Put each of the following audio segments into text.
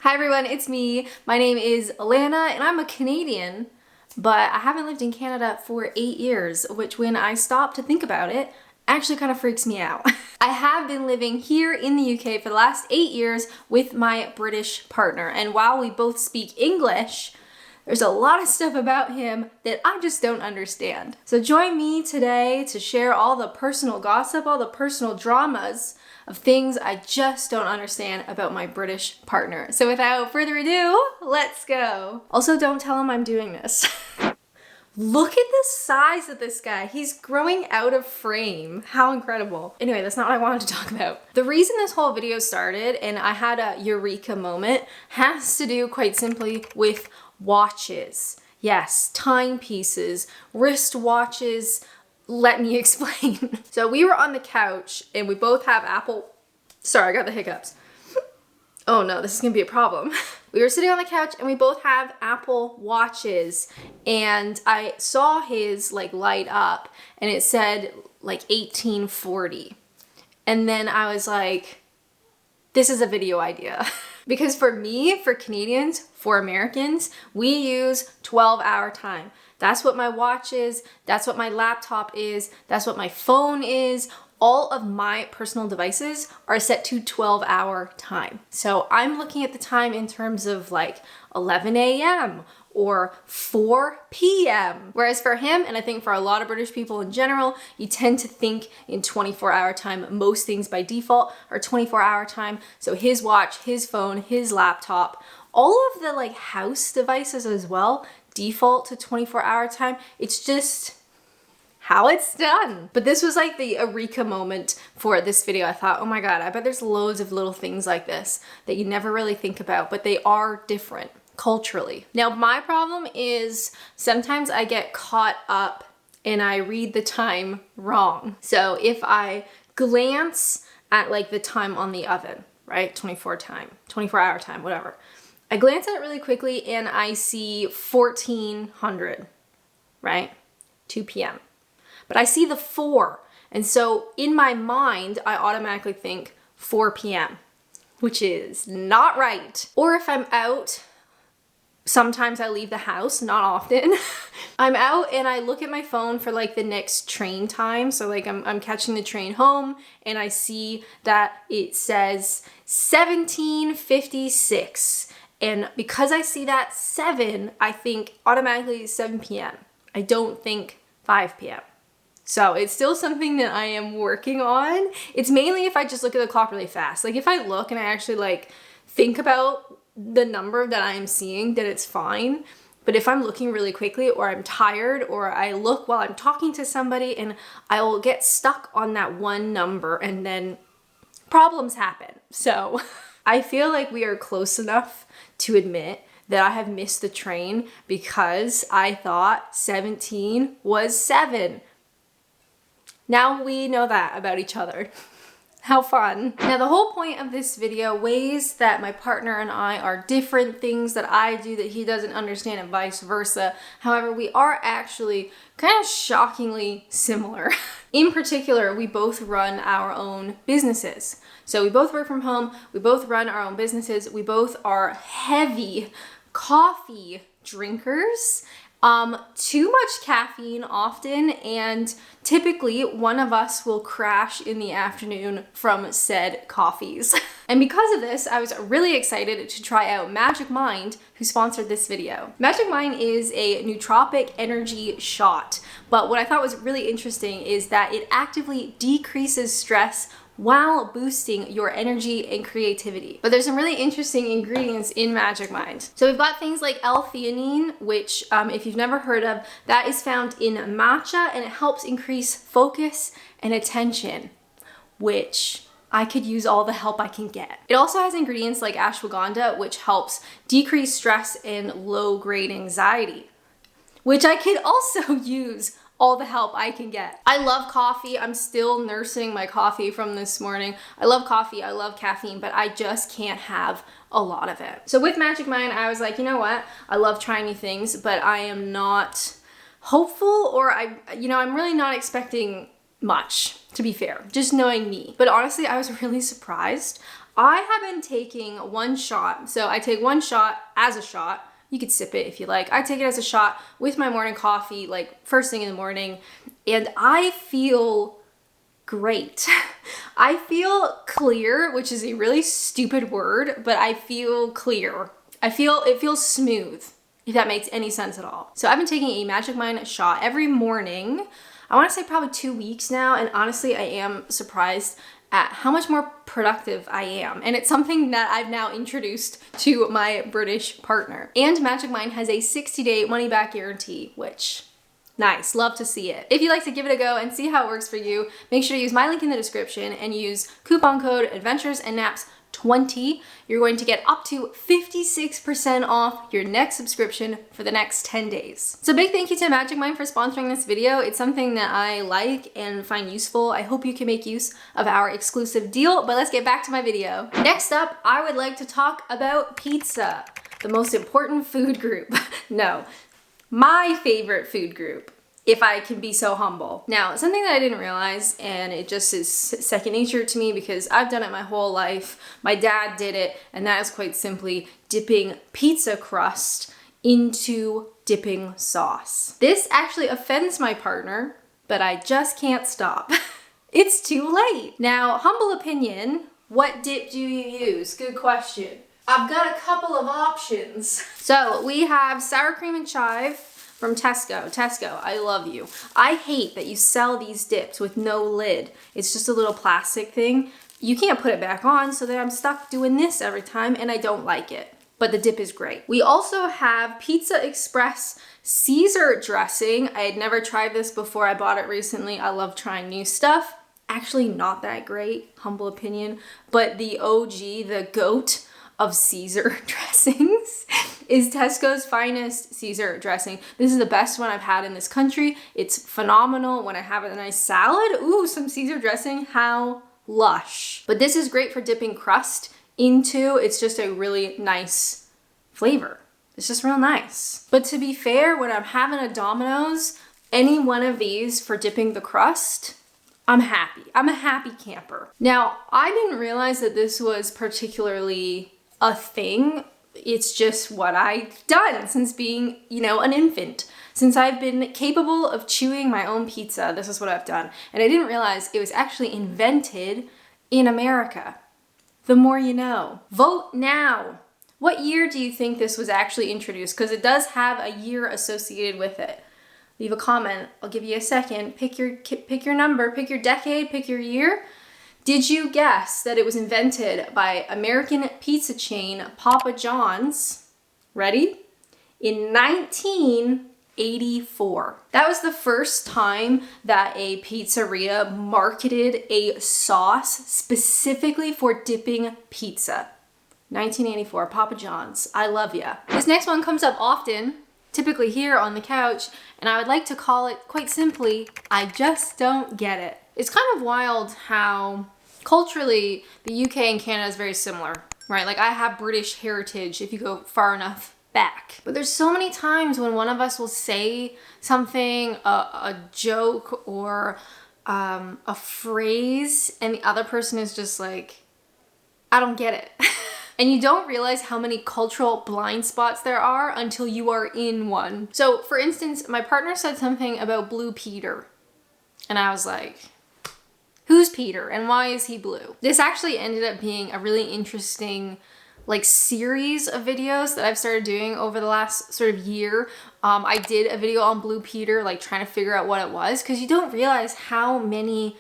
Hi everyone, it's me. My name is Alanna and I'm a Canadian, but I haven't lived in Canada for 8 years, which when I stop to think about it, actually kind of freaks me out. I have been living here in the UK for the last 8 years with my British partner, and while we both speak English, there's a lot of stuff about him that I just don't understand. So join me today to share all the personal gossip, all the personal dramas of things I just don't understand about my British partner. So without further ado, let's go. Also, don't tell him I'm doing this. Look at the size of this guy. He's growing out of frame. How incredible. Anyway, that's not what I wanted to talk about. The reason this whole video started, and I had a eureka moment, has to do quite simply with watches. Yes, timepieces, wrist watches. Let me explain. So we were on the couch and we both have Apple. Sorry, I got the hiccups. Oh no, this is gonna be a problem. We were sitting on the couch and we both have Apple watches, and I saw his like light up and it said like 1840. And then I was like, this is a video idea. Because for me, for Canadians, for Americans, we use 12-hour time. That's what my watch is, that's what my laptop is, that's what my phone is. All of my personal devices are set to 12-hour time. So I'm looking at the time in terms of like 11 a.m. or 4 p.m. Whereas for him, and I think for a lot of British people in general, you tend to think in 24-hour time. Most things by default are 24-hour time. So his watch, his phone, his laptop, all of the like house devices as well, default to 24-hour time. It's just how it's done. But this was like the eureka moment for this video. I thought, oh my God, I bet there's loads of little things like this that you never really think about, but they are different culturally. Now, my problem is sometimes I get caught up and I read the time wrong. So if I glance at like the time on the oven, right? 24-hour time, whatever. I glance at it really quickly and I see 1400, right? 2 p.m. But I see the 4. And so in my mind, I automatically think 4 p.m., which is not right. Or if I'm out, sometimes I leave the house, not often. I'm out and I look at my phone for like the next train time. So like I'm catching the train home and I see that it says 17:56. And because I see that 7, I think automatically 7 p.m. I don't think 5 p.m. So it's still something that I am working on. It's mainly if I just look at the clock really fast. Like if I look and I actually like think about the number that I'm seeing, then it's fine. But if I'm looking really quickly or I'm tired or I look while I'm talking to somebody and I will get stuck on that one number and then problems happen. So I feel like we are close enough to admit that I have missed the train because I thought 17 was 7. Now we know that about each other. How fun. Now the whole point of this video, ways that my partner and I are different, things that I do that he doesn't understand and vice versa. However, we are actually kind of shockingly similar. In particular, we both run our own businesses. So we both work from home, we both run our own businesses, we both are heavy coffee drinkers. Too much caffeine often, and typically one of us will crash in the afternoon from said coffees. And because of this, I was really excited to try out Magic Mind, who sponsored this video. Magic Mind is a nootropic energy shot, but what I thought was really interesting is that it actively decreases stress while boosting your energy and creativity. But there's some really interesting ingredients in Magic Mind. So we've got things like L-theanine, which if you've never heard of, that is found in matcha and it helps increase focus and attention, which I could use all the help I can get. It also has ingredients like ashwagandha, which helps decrease stress and low-grade anxiety, which I could also use all the help I can get. I love coffee. I'm still nursing my coffee from this morning. I love coffee, I love caffeine, but I just can't have a lot of it. So with Magic Mind, I was like, you know what? I love trying new things, but I am not hopeful, or I'm really not expecting much, to be fair, just knowing me. But honestly, I was really surprised. I have been taking one shot. So I take one shot as a shot. You could sip it if you like. I take it as a shot with my morning coffee, like first thing in the morning, and I feel great. I feel clear, which is a really stupid word, but I feel clear. It feels smooth, if that makes any sense at all. So I've been taking a Magic Mind shot every morning. I want to say probably 2 weeks now, and honestly, I am surprised at how much more productive I am. And it's something that I've now introduced to my British partner. And Magic Mind has a 60-day money-back guarantee, which, nice, love to see it. If you'd like to give it a go and see how it works for you, make sure to use my link in the description and use coupon code ADVENTURESandNaps20. You're going to get up to 56% off your next subscription for the next 10 days. So big thank you to Magic Mind for sponsoring this video. It's something that I like and find useful. I hope you can make use of our exclusive deal, but let's get back to my video. Next up, I would like to talk about pizza, the most important food group. No, my favorite food group, if I can be so humble. Now, something that I didn't realize, and it just is second nature to me because I've done it my whole life. My dad did it, and that is quite simply dipping pizza crust into dipping sauce. This actually offends my partner, but I just can't stop. It's too late. Now, humble opinion, what dip do you use? Good question. I've got a couple of options. So we have sour cream and chive from Tesco. Tesco, I love you. I hate that you sell these dips with no lid. It's just a little plastic thing. You can't put it back on, so then I'm stuck doing this every time, and I don't like it. But the dip is great. We also have Pizza Express Caesar dressing. I had never tried this before. I bought it recently. I love trying new stuff. Actually not that great, humble opinion, but the OG, the GOAT of Caesar dressings is Tesco's finest Caesar dressing. This is the best one I've had in this country. It's phenomenal. When I have a nice salad, ooh, some Caesar dressing, how lush. But this is great for dipping crust into. It's just a really nice flavor. It's just real nice. But to be fair, when I'm having a Domino's, any one of these for dipping the crust, I'm happy. I'm a happy camper. Now, I didn't realize that this was particularly a thing. It's just what I've done since being, an infant. Since I've been capable of chewing my own pizza, this is what I've done. And I didn't realize it was actually invented in America. The more you know. Vote now. What year do you think this was actually introduced? Because it does have a year associated with it. Leave a comment. I'll give you a second. Pick your number, pick your decade, pick your year. Did you guess that it was invented by American pizza chain Papa John's? Ready? In 1984. That was the first time that a pizzeria marketed a sauce specifically for dipping pizza. 1984, Papa John's. I love ya. This next one comes up often, typically here on the couch, and I would like to call it, quite simply, I just don't get it. It's kind of wild how culturally, the UK and Canada is very similar, right? Like I have British heritage if you go far enough back. But there's so many times when one of us will say something, a joke or a phrase, and the other person is just like, I don't get it. And you don't realize how many cultural blind spots there are until you are in one. So for instance, my partner said something about Blue Peter. And I was like, who's Peter and why is he blue? This actually ended up being a really interesting series of videos that I've started doing over the last sort of year. I did a video on Blue Peter, trying to figure out what it was, because you don't realize how many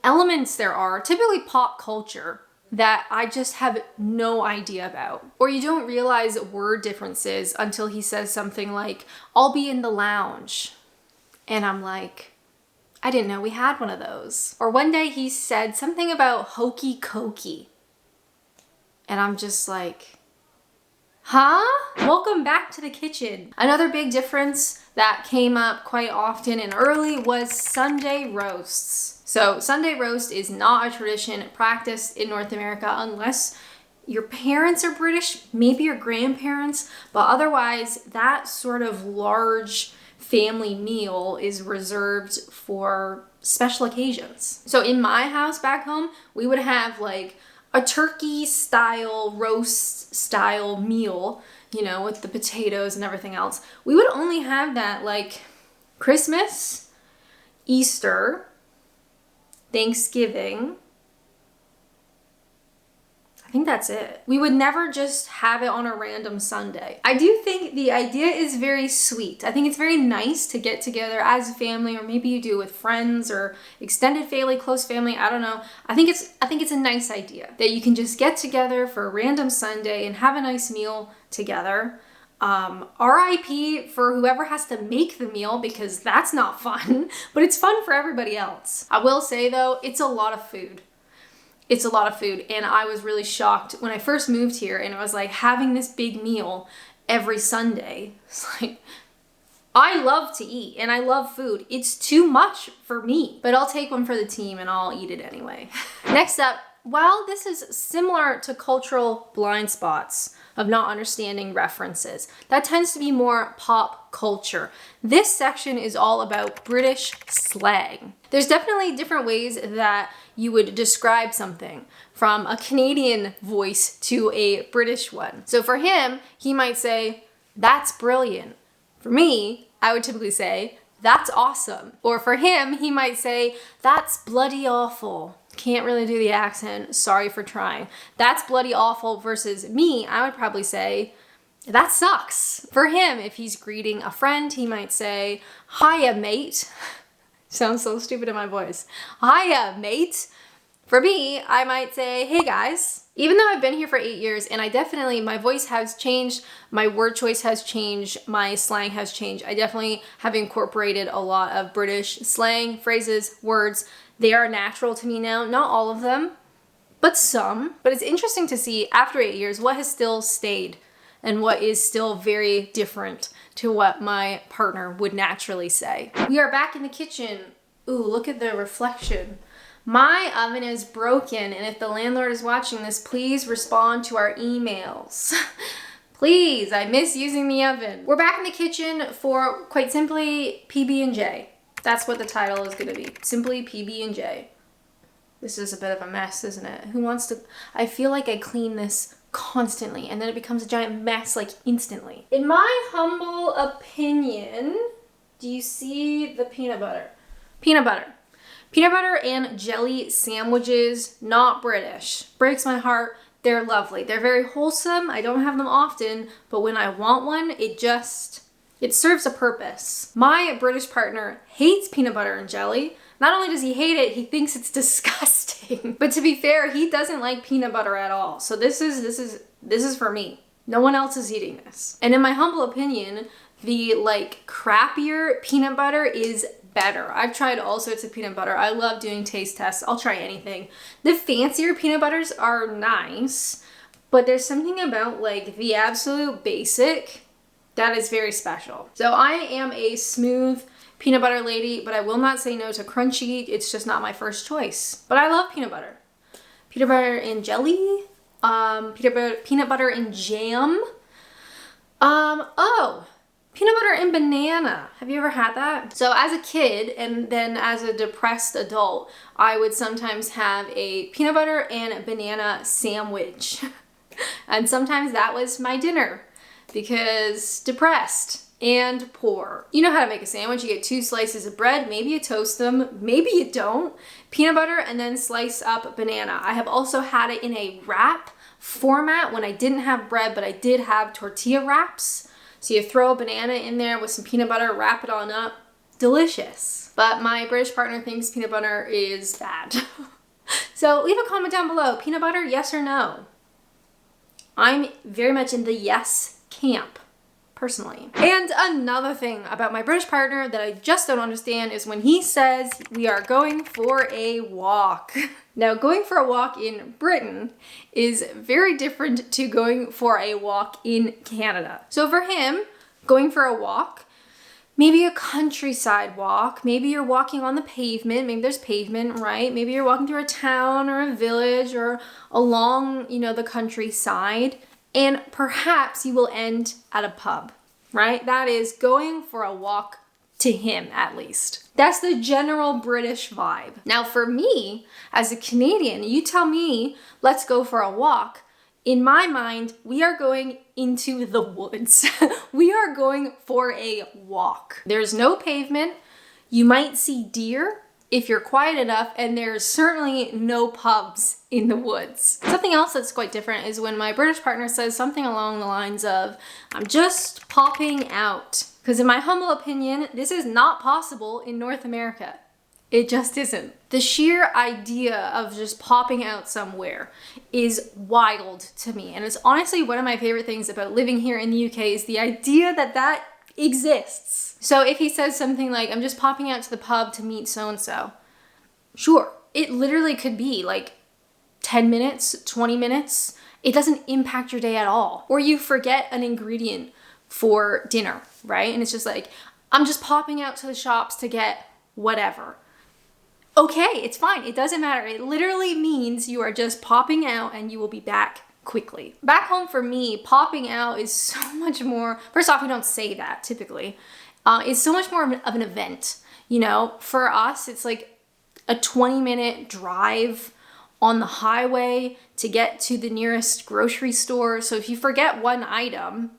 elements there are, typically pop culture, that I just have no idea about. Or you don't realize word differences until he says something like, I'll be in the lounge. And I'm like, I didn't know we had one of those. Or one day he said something about hokey cokey. And I'm just like, huh? Welcome back to the kitchen. Another big difference that came up quite often and early was Sunday roasts. So Sunday roast is not a tradition practiced in North America unless your parents are British, maybe your grandparents, but otherwise that sort of large family meal is reserved for special occasions. So in my house back home, we would have a turkey style, roast style meal, you know, with the potatoes and everything else. We would only have that like Christmas, Easter, Thanksgiving. I think that's it. We would never just have it on a random Sunday. I do think the idea is very sweet. I think it's very nice to get together as a family, or maybe you do with friends or extended family, close family, I don't know. I think it's a nice idea that you can just get together for a random Sunday and have a nice meal together. RIP for whoever has to make the meal, because that's not fun, but it's fun for everybody else. I will say though, it's a lot of food. It's a lot of food, and I was really shocked when I first moved here and it was like having this big meal every Sunday. It's like, I love to eat and I love food. It's too much for me, but I'll take one for the team and I'll eat it anyway. Next up, while this is similar to cultural blind spots of not understanding references, that tends to be more pop culture. This section is all about British slang. There's definitely different ways that you would describe something, from a Canadian voice to a British one. So for him, he might say, "That's brilliant." For me, I would typically say, "That's awesome." Or for him, he might say, "That's bloody awful." Can't really do the accent, sorry for trying. "That's bloody awful" versus me, I would probably say, "That sucks." For him, if he's greeting a friend, he might say, "Hiya, mate." Sounds so stupid in my voice. "Hiya, mate." For me, I might say, "Hey guys." Even though I've been here for 8 years and my voice has changed, my word choice has changed, my slang has changed. I definitely have incorporated a lot of British slang, phrases, words. They are natural to me now. Not all of them, but some. But it's interesting to see after 8 years what has still stayed and what is still very different to what my partner would naturally say. We are back in the kitchen. Ooh, look at the reflection. My oven is broken, and if the landlord is watching this, please respond to our emails. Please, I miss using the oven. We're back in the kitchen for, quite simply, PB&J. That's what the title is gonna be. Simply PB&J. This is a bit of a mess, isn't it? Who wants to... I feel like I clean this constantly, and then it becomes a giant mess, like, instantly. In my humble opinion, do you see the peanut butter? Peanut butter. Peanut butter and jelly sandwiches, not British. Breaks my heart. They're lovely. They're very wholesome. I don't have them often, but when I want one, it serves a purpose. My British partner hates peanut butter and jelly. Not only does he hate it, he thinks it's disgusting. But to be fair, he doesn't like peanut butter at all. So this is for me. No one else is eating this. And in my humble opinion, the like crappier peanut butter is better. I've tried all sorts of peanut butter. I love doing taste tests. I'll try anything. The fancier peanut butters are nice, but there's something about like the absolute basic that is very special. So I am a smooth peanut butter lady, but I will not say no to crunchy. It's just not my first choice. But I love peanut butter. Peanut butter and jelly, peanut butter and jam. Peanut butter and banana. Have you ever had that? So as a kid and then as a depressed adult, I would sometimes have a peanut butter and banana sandwich. And sometimes that was my dinner because depressed and poor. You know how to make a sandwich. You get 2 slices of bread, maybe you toast them, maybe you don't. Peanut butter and then slice up banana. I have also had it in a wrap format when I didn't have bread, but I did have tortilla wraps. So you throw a banana in there with some peanut butter, wrap it on up. Delicious. But my British partner thinks peanut butter is bad. So leave a comment down below. Peanut butter, yes or no? I'm very much in the yes camp, personally. And another thing about my British partner that I just don't understand is when he says we are going for a walk. Now, going for a walk in Britain is very different to going for a walk in Canada. So for him, going for a walk, maybe a countryside walk, maybe you're walking on the pavement, maybe there's pavement, right? Maybe you're walking through a town or a village or along, the countryside, and perhaps you will end at a pub, right? That is going for a walk to him at least. That's the general British vibe. Now for me, as a Canadian, you tell me, let's go for a walk. In my mind, we are going into the woods. We are going for a walk. There's no pavement. You might see deer if you're quiet enough, and there's certainly no pubs in the woods. Something else that's quite different is when my British partner says something along the lines of, I'm just popping out. Because in my humble opinion, this is not possible in North America. It just isn't. The sheer idea of just popping out somewhere is wild to me. And it's honestly one of my favorite things about living here in the UK is the idea that that exists. So if he says something like, I'm just popping out to the pub to meet so-and-so, sure, it literally could be like 10 minutes, 20 minutes. It doesn't impact your day at all. Or you forget an ingredient for dinner, right? And it's just like, I'm just popping out to the shops to get whatever. Okay, it's fine. It doesn't matter. It literally means you are just popping out and you will be back quickly. Back home for me, popping out is so much more, first off, we don't say that typically. It's so much more of an event. You know, for us, it's like a 20-minute drive on the highway to get to the nearest grocery store. So if you forget one item,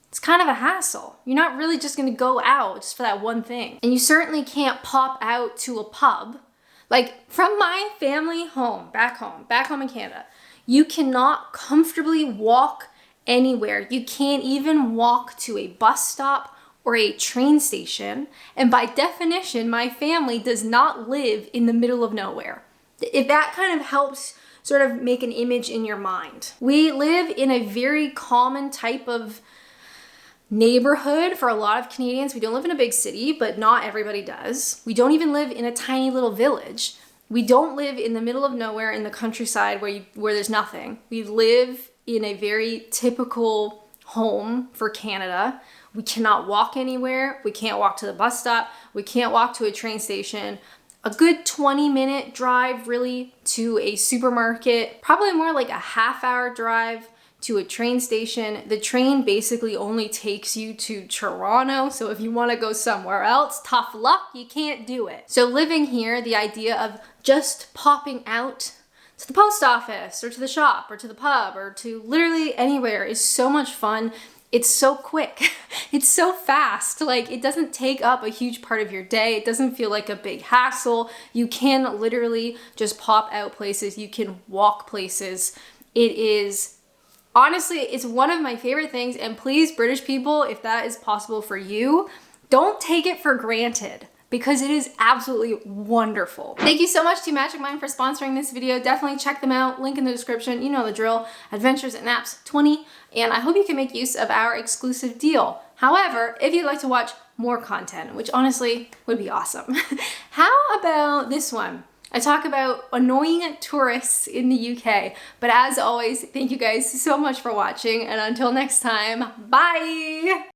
it's kind of a hassle. You're not really just gonna go out just for that one thing. And you certainly can't pop out to a pub. Like from my family home, back home in Canada, you cannot comfortably walk anywhere. You can't even walk to a bus stop or a train station. And by definition, my family does not live in the middle of nowhere. If that kind of helps sort of make an image in your mind. We live in a very common type of neighborhood for a lot of Canadians. We don't live in a big city, but not everybody does. We don't even live in a tiny little village. We don't live in the middle of nowhere in the countryside where there's nothing. We live in a very typical home for Canada. We cannot walk anywhere. We can't walk to the bus stop. We can't walk to a train station. A good 20-minute drive really to a supermarket, probably more like a half-hour drive to a train station. The train basically only takes you to Toronto, so if you want to go somewhere else, tough luck, you can't do it. So living here, the idea of just popping out to the post office or to the shop or to the pub or to literally anywhere is so much fun. It's so quick. It's so fast. Like, it doesn't take up a huge part of your day. It doesn't feel like a big hassle. You can literally just pop out places. You can walk places. It is, honestly, it's one of my favorite things. And please, British people, if that is possible for you, don't take it for granted, because it is absolutely wonderful. Thank you so much to Magic Mind for sponsoring this video. Definitely check them out. Link in the description. You know the drill. Adventures at Naps 20. And I hope you can make use of our exclusive deal. However, if you'd like to watch more content, which honestly would be awesome, how about this one? I talk about annoying tourists in the UK. But as always, thank you guys so much for watching. And until next time, bye!